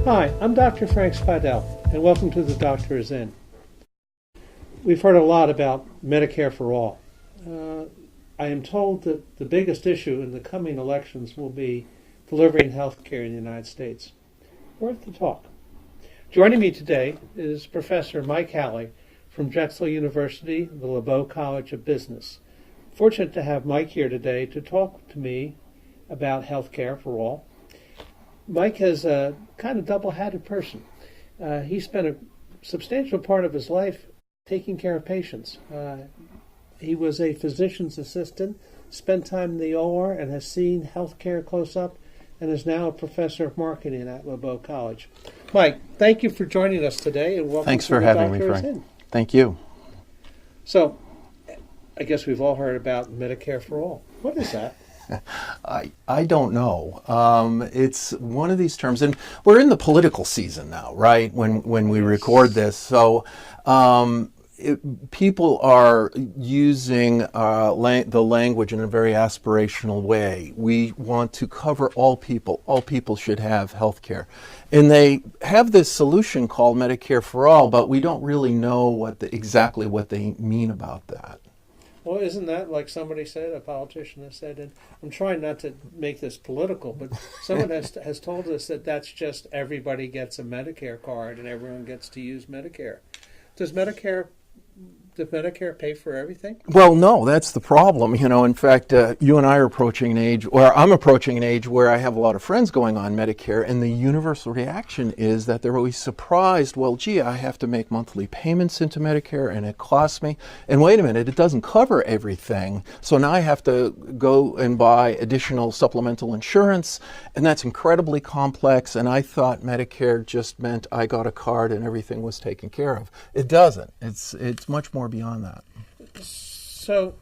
Hi, I'm Dr. Frank Speidel, and welcome to The Doctor Is In. We've heard a lot about Medicare for All. I am told that the biggest issue in the coming elections will be delivering health care in the United States. Worth the talk. Joining me today is Professor Mike Howley from Drexel University, the LeBow College of Business. Fortunate to have Mike here today to talk to me about health care for all. Mike is a kind of double-hatted person. He spent a substantial part of his life taking care of patients. He was a physician's assistant, spent time in the OR, and has seen health care close up, and is now a professor of marketing at LeBow College. Mike, thank you for joining us today, and welcome. Thanks to for The having me, Doctor Is Frank. In. Thank you. So, I guess we've all heard about Medicare for All. What is that? I don't know. It's one of these terms, and we're in the political season now, right? When we record this, so people are using the language in a very aspirational way. We want to cover all people. All people should have health care. And they have this solution called Medicare for All, but we don't really know exactly what they mean about that. Well, isn't that like somebody said, a politician has said, and I'm trying not to make this political, but someone has told us that that's just everybody gets a Medicare card and everyone gets to use Medicare. Does Medicare pay for everything? Well, no, that's the problem. In fact, you and I are approaching an age, or I'm approaching an age where I have a lot of friends going on Medicare, and the universal reaction is that they're always surprised, well, gee, I have to make monthly payments into Medicare, and it costs me. And wait a minute, it doesn't cover everything. So now I have to go and buy additional supplemental insurance, and that's incredibly complex, and I thought Medicare just meant I got a card and everything was taken care of. It doesn't. It's much more beyond that. So,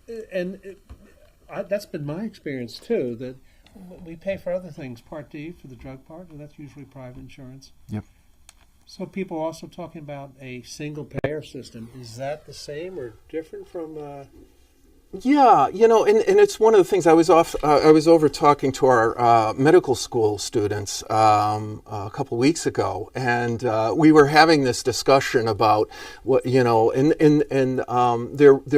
that's been my experience too, that we pay for other things, Part D for the drug part, and that's usually private insurance. Yep. So people are also talking about a single payer system. Is that the same or different from... Yeah, and it's one of the things. I was over talking to our medical school students a couple of weeks ago, and we were having this discussion about what they're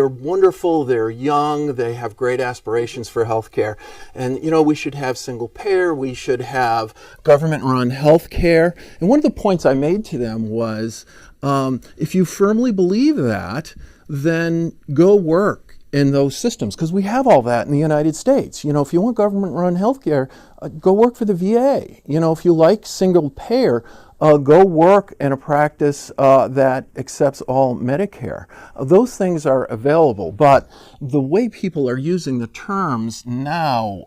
wonderful, they're young, they have great aspirations for healthcare, and we should have single payer, we should have government-run healthcare. And one of the points I made to them was, if you firmly believe that, then go work in those systems, because we have all that in the United States. If you want government-run healthcare, go work for the VA. If you like single payer, go work in a practice that accepts all Medicare. Those things are available, but the way people are using the terms now,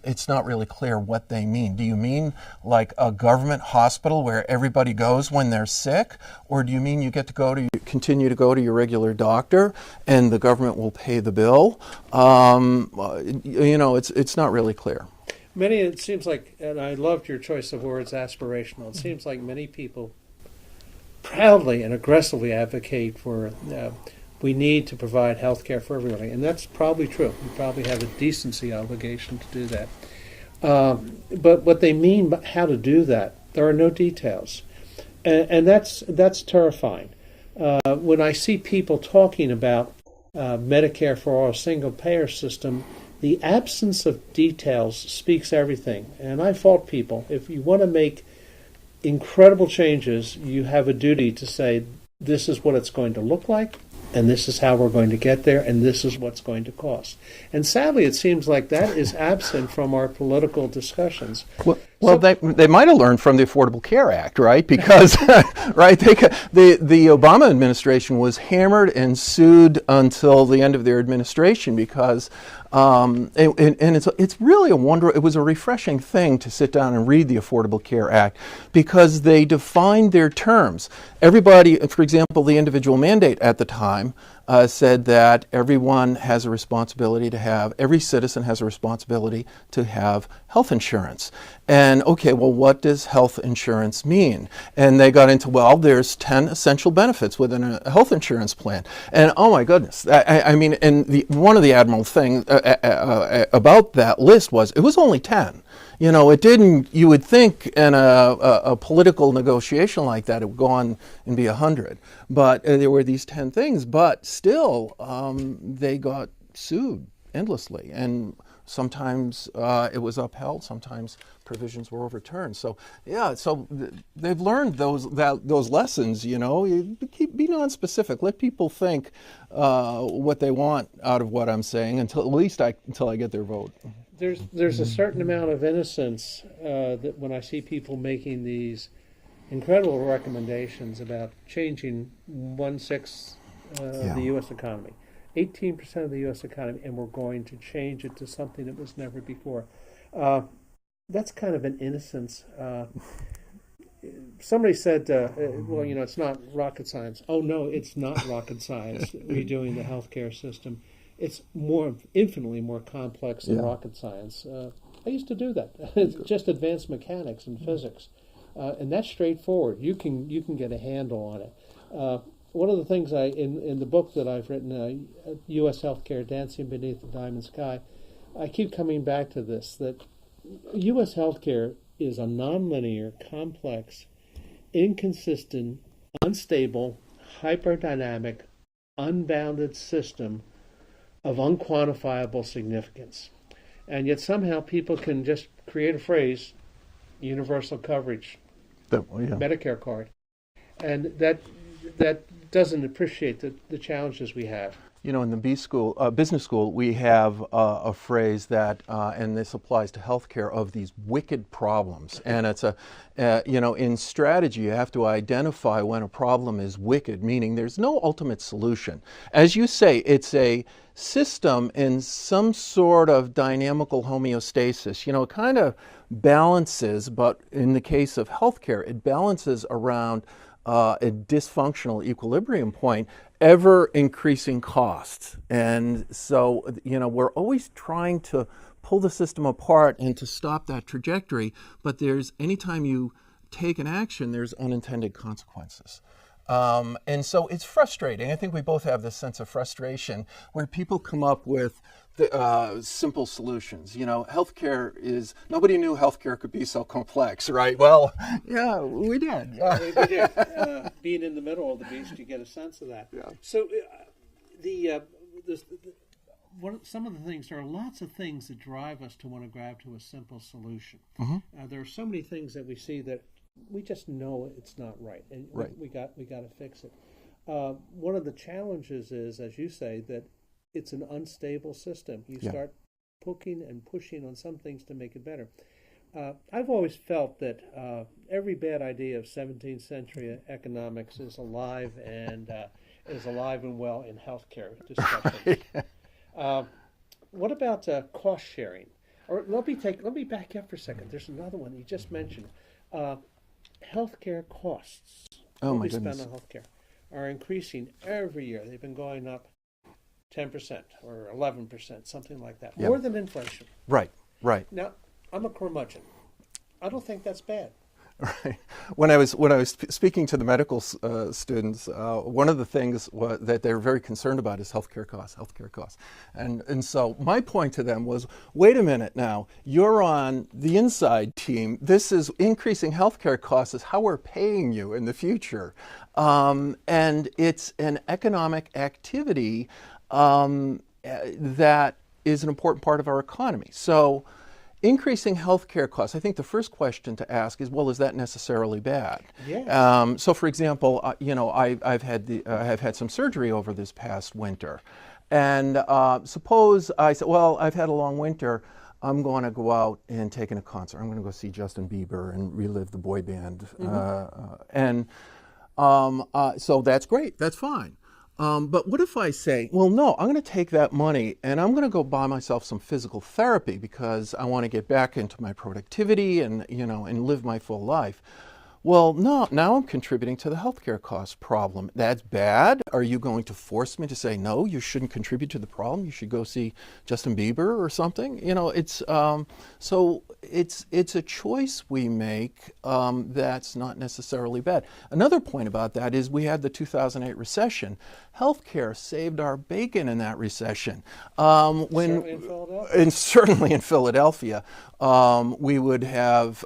it's not really clear what they mean. Do you mean like a government hospital where everybody goes when they're sick, or do you mean you get to continue to go to your regular doctor and the government will pay the bill? It's not really clear. It seems like, and I loved your choice of words, aspirational. It seems like many people proudly and aggressively advocate for we need to provide health care for everybody. And that's probably true. We probably have a decency obligation to do that. But what they mean by how to do that, there are no details. And that's terrifying. When I see people talking about Medicare for All, single payer system, the absence of details speaks everything. And I fault people. If you want to make incredible changes, you have a duty to say, this is what it's going to look like, and this is how we're going to get there, and this is what's going to cost. And sadly, it seems like that is absent from our political discussions. Well, they might have learned from the Affordable Care Act, right? Because, right, the Obama administration was hammered and sued until the end of their administration because, and it's really it was a refreshing thing to sit down and read the Affordable Care Act because they defined their terms. Everybody, for example, the individual mandate at the time said that every citizen has a responsibility to have health insurance. And okay, well, what does health insurance mean? And they got into, well, there's 10 essential benefits within a health insurance plan. And oh my goodness, one of the admirable things about that list was it was only 10. It didn't. You would think in a political negotiation like that, it would go on and be 100. But there were these 10 things. But still, they got sued endlessly, and sometimes it was upheld. Sometimes provisions were overturned. So they've learned those lessons. You be non-specific. Let people think what they want out of what I'm saying until I get their vote. There's a certain amount of innocence that when I see people making these incredible recommendations about changing 1/6 of the U.S. economy, 18% of the U.S. economy, and we're going to change it to something that was never before. That's kind of an innocence. Somebody said, well, it's not rocket science. Oh, no, it's not rocket science, redoing the healthcare system. It's infinitely more complex than rocket science. I used to do that. It's just advanced mechanics and physics. And that's straightforward. You can get a handle on it. One of the things in the book that I've written, U.S. Healthcare, Dancing Beneath the Diamond Sky, I keep coming back to this, that U.S. healthcare is a nonlinear, complex, inconsistent, unstable, hyperdynamic, unbounded system of unquantifiable significance. And yet somehow people can just create a phrase, universal coverage, Medicare card. And that doesn't appreciate the challenges we have. In the business school, we have a phrase that, and this applies to healthcare, of these wicked problems. And it's in strategy, you have to identify when a problem is wicked, meaning there's no ultimate solution. As you say, it's a system in some sort of dynamical homeostasis. It kind of balances, but in the case of healthcare, it balances around a dysfunctional equilibrium point, ever increasing costs. And so, we're always trying to pull the system apart and to stop that trajectory, but anytime you take an action, there's unintended consequences. And so it's frustrating. I think we both have this sense of frustration where people come up with simple solutions. Healthcare nobody knew healthcare could be so complex, right? Well, yeah, we did. We did. Being in the middle of the beast, you get a sense of that. Yeah. So some of the things, there are lots of things that drive us to want to grab to a simple solution. Mm-hmm. There are so many things that we see that we just know it's not right, and we got to fix it. One of the challenges is, as you say, that it's an unstable system. You start poking and pushing on some things to make it better. I've always felt that every bad idea of 17th century economics is alive and well in healthcare discussions. What about cost sharing? Or let me back up for a second. There's another one you just mentioned. Healthcare costs. Oh, my we goodness. spend on healthcare are increasing every year. They've been going up 10% or 11%, something like that, more than inflation. Right. Now, I'm a curmudgeon. I don't think that's bad. Right. When I was speaking to the medical students, one of the things that they were very concerned about is healthcare costs. And so my point to them was, wait a minute now, you're on the inside team. This is increasing healthcare costs is how we're paying you in the future. And it's an economic activity that is an important part of our economy. So increasing healthcare costs, I think the first question to ask is, well, is that necessarily bad? Yes. So, for example, I've had some surgery over this past winter, and suppose I said, well, I've had a long winter. I'm going to go out and take in a concert. I'm going to go see Justin Bieber and relive the boy band, so that's great. That's fine. But what if I say, well, no, I'm going to take that money and I'm going to go buy myself some physical therapy because I want to get back into my productivity and live my full life. Well, no, now I'm contributing to the healthcare cost problem. That's bad. Are you going to force me to say, no, you shouldn't contribute to the problem? You should go see Justin Bieber or something? You know, it's a choice we make that's not necessarily bad. Another point about that is we had the 2008 recession. Healthcare saved our bacon in that recession. Certainly in Philadelphia. And certainly in Philadelphia, we would have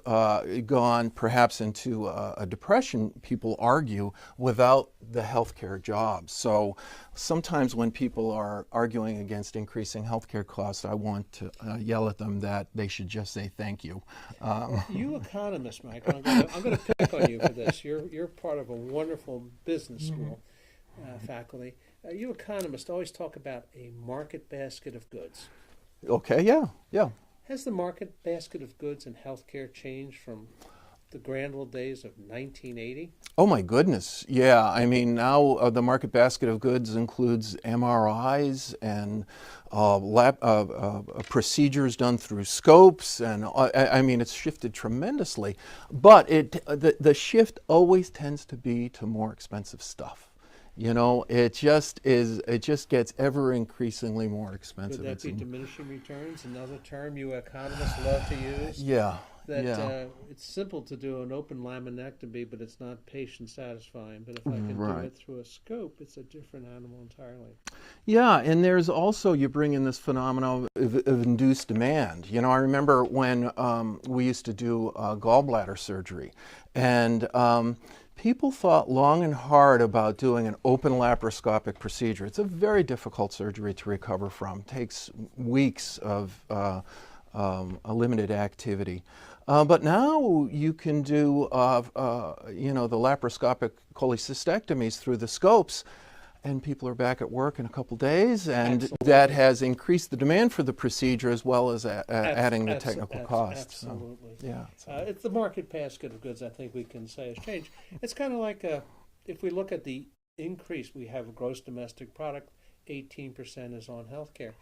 gone perhaps into a depression, people argue, without the healthcare jobs. So sometimes when people are arguing against increasing healthcare costs, I want to yell at them that they should just say thank you. You economists, Mike, I'm going to pick on you for this. You're part of a wonderful business school faculty. You economists always talk about a market basket of goods. Okay, yeah. Has the market basket of goods in healthcare changed from the grand old days of 1980? Oh my goodness, yeah. I mean, now the market basket of goods includes MRIs and procedures done through scopes, and I mean, it's shifted tremendously. But the shift always tends to be to more expensive stuff. You know, it just gets ever increasingly more expensive. Would that be diminishing returns, another term you economists love to use? Yeah. It's simple to do an open laminectomy, but it's not patient satisfying. But if I can do it through a scope, it's a different animal entirely. Yeah, and there's also, you bring in this phenomenon of induced demand. You know, I remember when we used to do gallbladder surgery, and people thought long and hard about doing an open laparoscopic procedure. It's a very difficult surgery to recover from. It takes weeks of a limited activity. But now you can do, the laparoscopic cholecystectomies through the scopes, and people are back at work in a couple days, and that has increased the demand for the procedure as well as adding the technical costs. Absolutely. So, yeah. It's the market basket of goods, I think we can say, has changed. It's kind of like if we look at the increase, we have gross domestic product, 18% is on healthcare.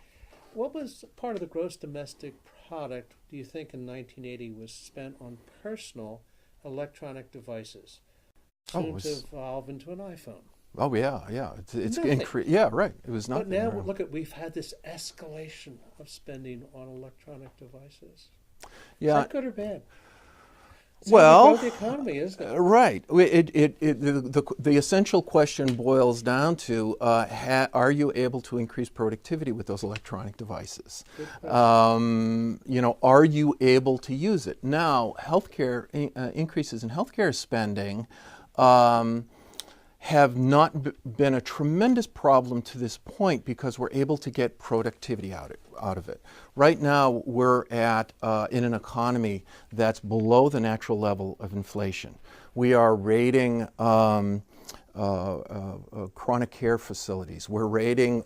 What was part of the gross domestic product, do you think, in 1980 was spent on personal electronic devices? Soon to evolve into an iPhone. Oh yeah. It's increased. Yeah, right. It was nothing. But now we've had this escalation of spending on electronic devices. Yeah. Is that good or bad? It's well, the economy, isn't it? Right. The essential question boils down to: are you able to increase productivity with those electronic devices? Are you able to use it? Now, healthcare increases in healthcare spending have not been a tremendous problem to this point because we're able to get productivity out of it. Right now, we're in an economy that's below the natural level of inflation. We are rating chronic care facilities. We're rating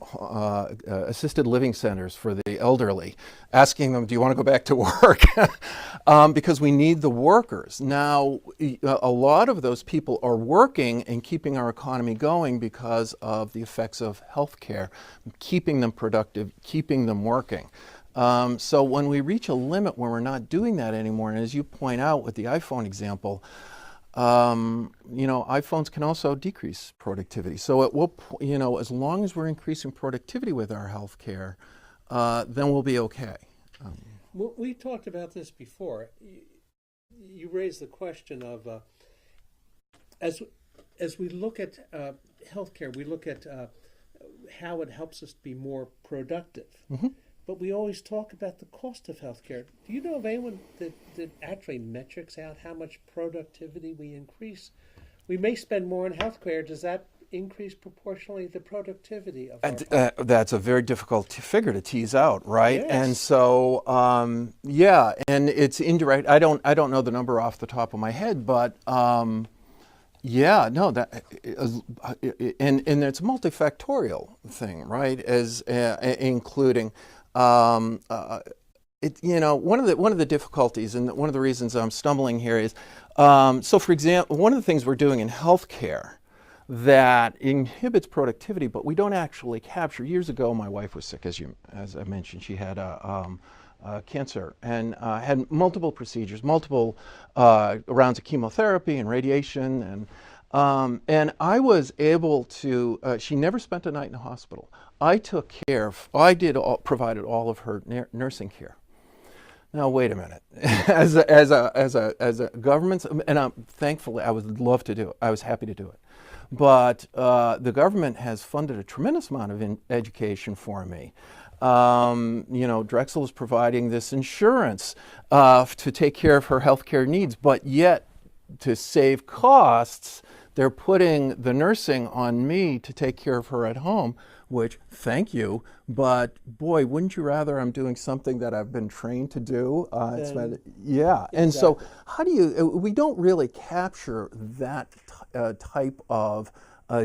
assisted living centers for the elderly, asking them, do you want to go back to work? Because we need the workers. Now, a lot of those people are working and keeping our economy going because of the effects of healthcare, keeping them productive, keeping them working. So when we reach a limit where we're not doing that anymore, and as you point out with the iPhone example, iPhones can also decrease productivity. So as long as we're increasing productivity with our healthcare, then we'll be okay. We talked about this before. You raised the question of as we look at healthcare, we look at how it helps us be more productive. Mm-hmm. But we always talk about the cost of healthcare. Do you know of anyone that actually metrics out how much productivity we increase? We may spend more on healthcare. Does that increase proportionally the productivity of our that's a very difficult figure to tease out, right? Yes. And so, and it's indirect. I don't know the number off the top of my head, but and it's a multifactorial thing, right? As including. One of the difficulties and one of the reasons I'm stumbling here is, so for example, one of the things we're doing in healthcare that inhibits productivity, but we don't actually capture. Years ago, my wife was sick, as I mentioned. She had a cancer, and had multiple procedures, multiple rounds of chemotherapy and radiation, and I was able to. She never spent a night in the hospital. I took care of. Provided all of her nursing care. Now wait a minute. as a government, and thankfully I would love to do it. I was happy to do it, but the government has funded a tremendous amount of education for me. Drexel is providing this insurance to take care of her healthcare needs, but yet to save costs, they're putting the nursing on me to take care of her at home, which, thank you, but boy, wouldn't you rather I'm doing something that I've been trained to do? Exactly. And so how do we don't really capture that type of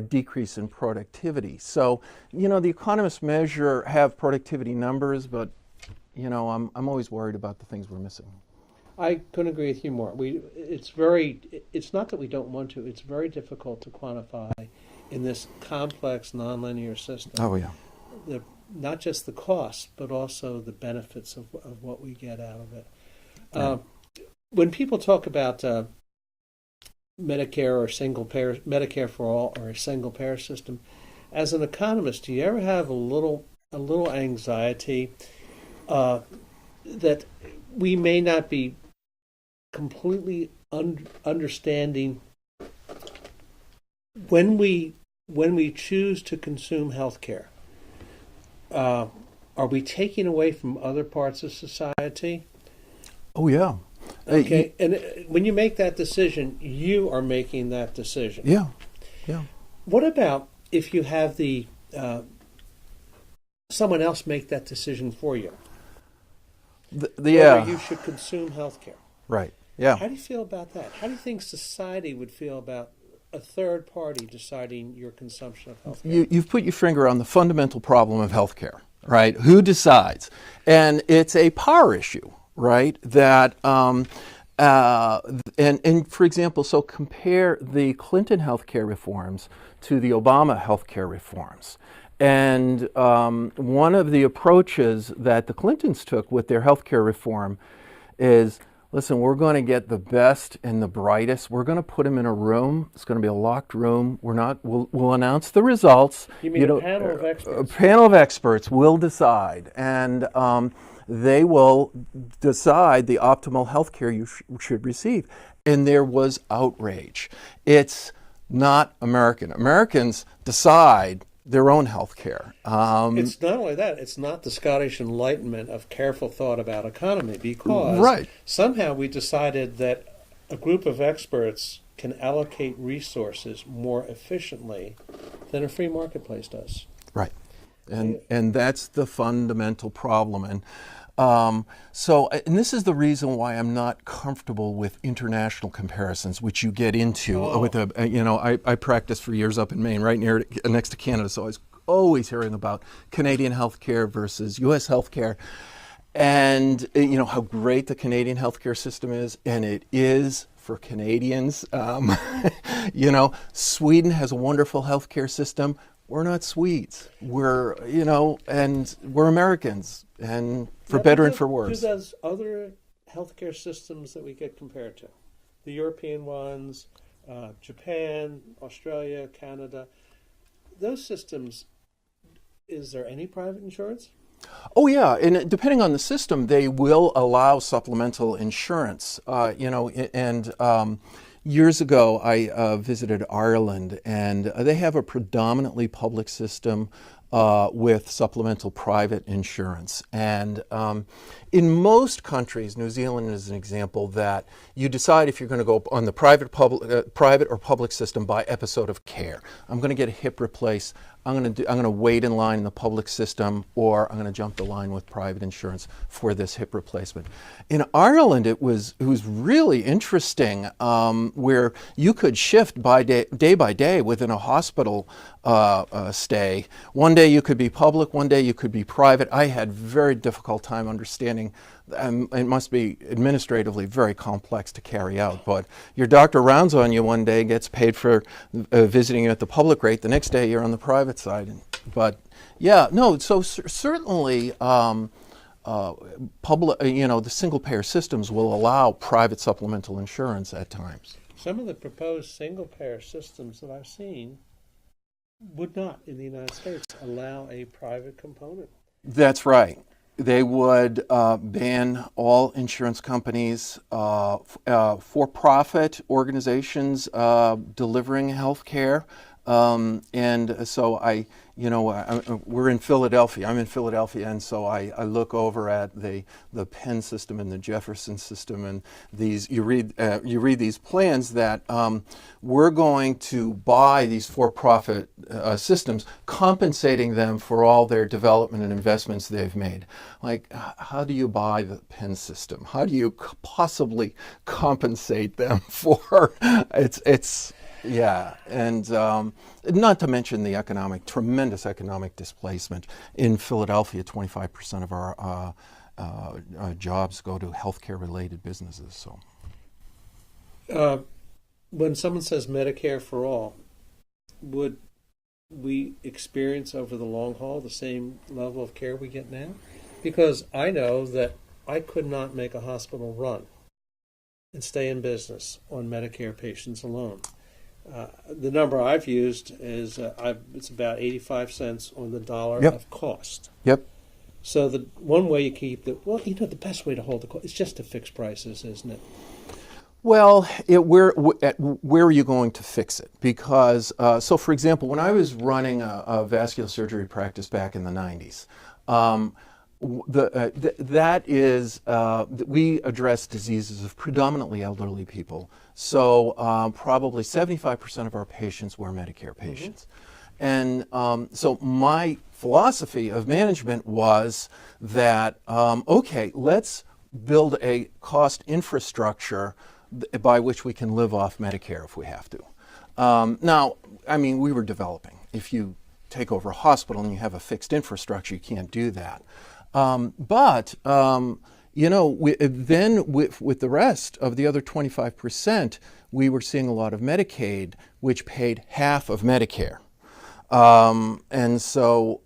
decrease in productivity. So, the economists have productivity numbers, but, I'm always worried about the things we're missing. I couldn't agree with you more. It's not that we don't want to, it's very difficult to quantify in this complex nonlinear system. Oh, yeah. Not just the costs, but also the benefits of what we get out of it. Right. When people talk about Medicare or single payer, Medicare for all, or a single payer system, as an economist, do you ever have a little anxiety that we may not be completely understanding when we choose to consume healthcare? Are we taking away from other parts of society? Oh, yeah. Okay, and when you make that decision, you are making that decision. Yeah. What about if you have someone else make that decision for you? Whether you should consume healthcare. Right. Yeah. How do you feel about that? How do you think society would feel about a third party deciding your consumption of healthcare? You've put your finger on the fundamental problem of healthcare, right? Who decides? And it's a power issue, right? That and for example, so compare the Clinton healthcare reforms to the Obama healthcare reforms. And one of the approaches that the Clintons took with their healthcare reform is, listen, we're going to get the best and the brightest. We're going to put them in a room. It's going to be a locked room. We'll announce the results. You mean a panel of experts? A panel of experts will decide, and they will decide the optimal health care you should receive. And there was outrage. It's not American. Americans decide their own health care. It's not only that, it's not the Scottish Enlightenment of careful thought about economy, because somehow we decided that a group of experts can allocate resources more efficiently than a free marketplace does. Right. And that's the fundamental problem. And this is the reason why I'm not comfortable with international comparisons, which you get into with I practiced for years up in Maine, right next to Canada, so I was always hearing about Canadian healthcare versus U.S. healthcare, and how great the Canadian healthcare system is, and it is for Canadians. Sweden has a wonderful healthcare system. We're not Swedes. We're and we're Americans, and for better and for worse. Do those other healthcare systems that we get compared to, the European ones, Japan, Australia, Canada, those systems, is there any private insurance? Oh yeah, and depending on the system, they will allow supplemental insurance. Years ago, I visited Ireland, and they have a predominantly public system with supplemental private insurance. And in most countries, New Zealand is an example, that you decide if you're going to go on the private or public system by episode of care. I'm going to get a hip replaced. I'm going to wait in line in the public system, or I'm going to jump the line with private insurance for this hip replacement. In Ireland, it was really interesting, where you could shift day by day within a hospital stay. One day you could be public, one day you could be private. I had very difficult time understanding. It must be administratively very complex to carry out, but your doctor rounds on you one day, gets paid for visiting you at the public rate. The next day you're on the private side. But yeah, no, so certainly the single-payer systems will allow private supplemental insurance at times. Some of the proposed single-payer systems that I've seen would not, in the United States, allow a private component. That's right. They would ban all insurance companies, for-profit organizations delivering health care. And so we're in Philadelphia. I'm in Philadelphia, and so I look over at the Penn system and the Jefferson system, and you read these plans that we're going to buy these for-profit systems, compensating them for all their development and investments they've made. Like, how do you buy the Penn system? How do you possibly compensate them for it's yeah, and not to mention the tremendous economic displacement. In Philadelphia, 25% of our jobs go to healthcare-related businesses. So, when someone says Medicare for all, would we experience over the long haul the same level of care we get now? Because I know that I could not make a hospital run and stay in business on Medicare patients alone. The number I've used is it's about 85 cents on the dollar Yep. of cost. Yep. So the one way you keep the best way to hold the cost is just to fix prices, isn't it? Well, where are you going to fix it? Because, so for example, when I was running a vascular surgery practice back in the 90s, we address diseases of predominantly elderly people. So probably 75% of our patients were Medicare patients. Mm-hmm. And so my philosophy of management was that, okay, let's build a cost infrastructure by which we can live off Medicare if we have to. Now, I mean, we were developing. If you take over a hospital and you have a fixed infrastructure, you can't do that. But with the rest of the other 25%, we were seeing a lot of Medicaid, which paid half of Medicare. And so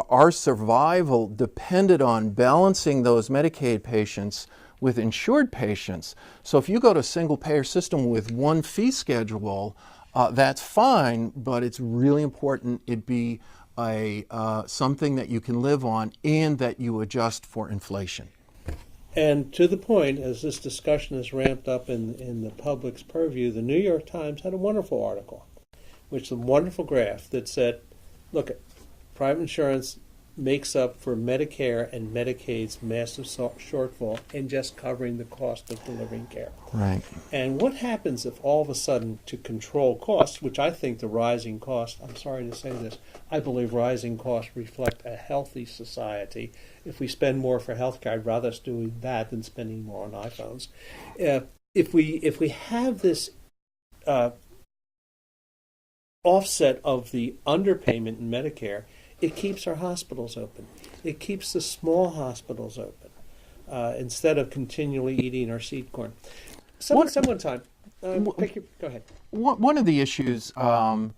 our survival depended on balancing those Medicaid patients with insured patients. So if you go to a single-payer system with one fee schedule, that's fine, but it's really important it be something that you can live on and that you adjust for inflation. And to the point, as this discussion is ramped up in the public's purview, the New York Times had a wonderful article, which is a wonderful graph that said, look, private insurance makes up for Medicare and Medicaid's massive shortfall in just covering the cost of delivering care. Right. And what happens if all of a sudden, to control costs, which I think the rising costs, I'm sorry to say this, I believe rising costs reflect a healthy society. If we spend more for healthcare, I'd rather us doing that than spending more on iPhones. If we have this offset of the underpayment in Medicare, it keeps our hospitals open. It keeps the small hospitals open instead of continually eating our seed corn. Go ahead. One of the issues that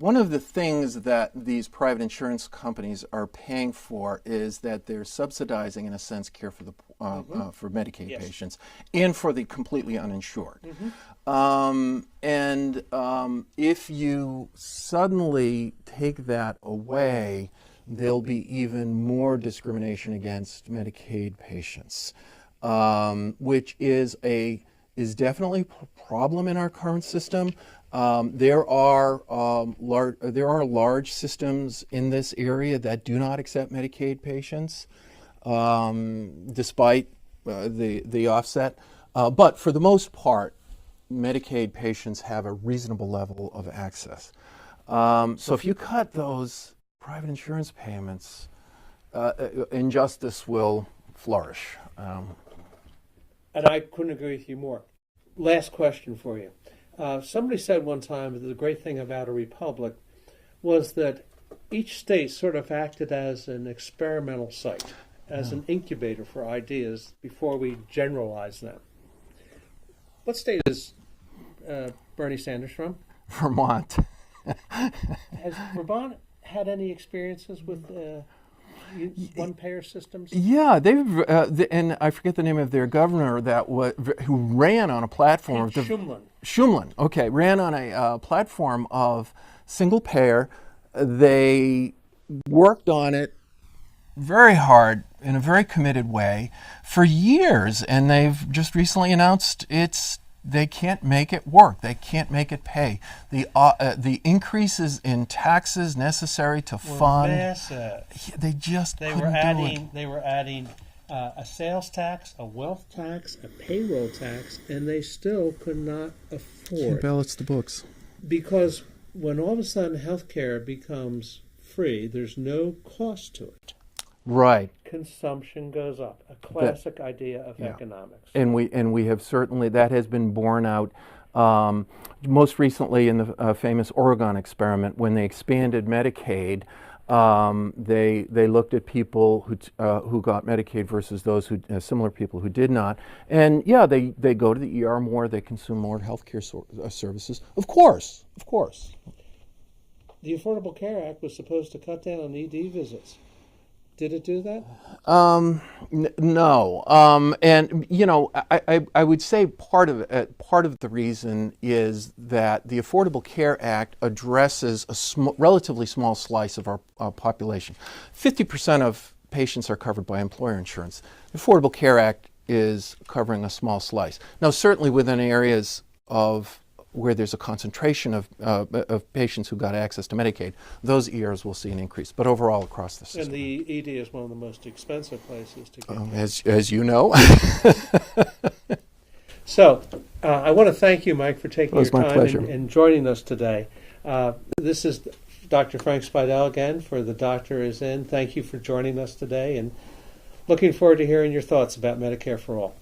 one of the things that these private insurance companies are paying for is that they're subsidizing, in a sense, care for the for Medicaid Yes. patients and for the completely uninsured. Mm-hmm. If you suddenly take that away, there'll be even more discrimination against Medicaid patients, which is definitely a problem in our current system. There are large systems in this area that do not accept Medicaid patients, despite the offset. But for the most part, Medicaid patients have a reasonable level of access. So if you cut those private insurance payments, injustice will flourish. And I couldn't agree with you more. Last question for you. Somebody said one time that the great thing about a republic was that each state sort of acted as an experimental site, as an incubator for ideas before we generalize them. What state is Bernie Sanders from? Vermont. Has Vermont had any experiences with one-payer systems? Yeah, and I forget the name of their governor who ran on a platform. Shumlin. Okay, ran on a platform of single payer. They worked on it very hard in a very committed way for years, and they've just recently announced they can't make it work. They can't make it pay. The increases in taxes necessary to fund massive. They were adding a sales tax, a wealth tax, a payroll tax, and they still could not afford. Can't balance the books. Because when all of a sudden healthcare becomes free, there's no cost to it. Right. Consumption goes up. A classic idea of economics. And we have certainly, that has been borne out most recently in the famous Oregon experiment when they expanded Medicaid. They looked at people who got Medicaid versus those similar people who did not, and they go to the ER more, they consume more healthcare services. Of course. The Affordable Care Act was supposed to cut down on ED visits. Did it do that? No. And I would say part of the reason is that the Affordable Care Act addresses a relatively small slice of our population. 50% of patients are covered by employer insurance. The Affordable Care Act is covering a small slice. Now, certainly within areas of where there's a concentration of patients who got access to Medicaid, those ERs will see an increase. But overall, across the system. And the ED is one of the most expensive places to get. As you know. So, I want to thank you, Mike, for taking your time and joining us today. This is Dr. Frank Speidel again for The Doctor Is In. Thank you for joining us today, and looking forward to hearing your thoughts about Medicare for All.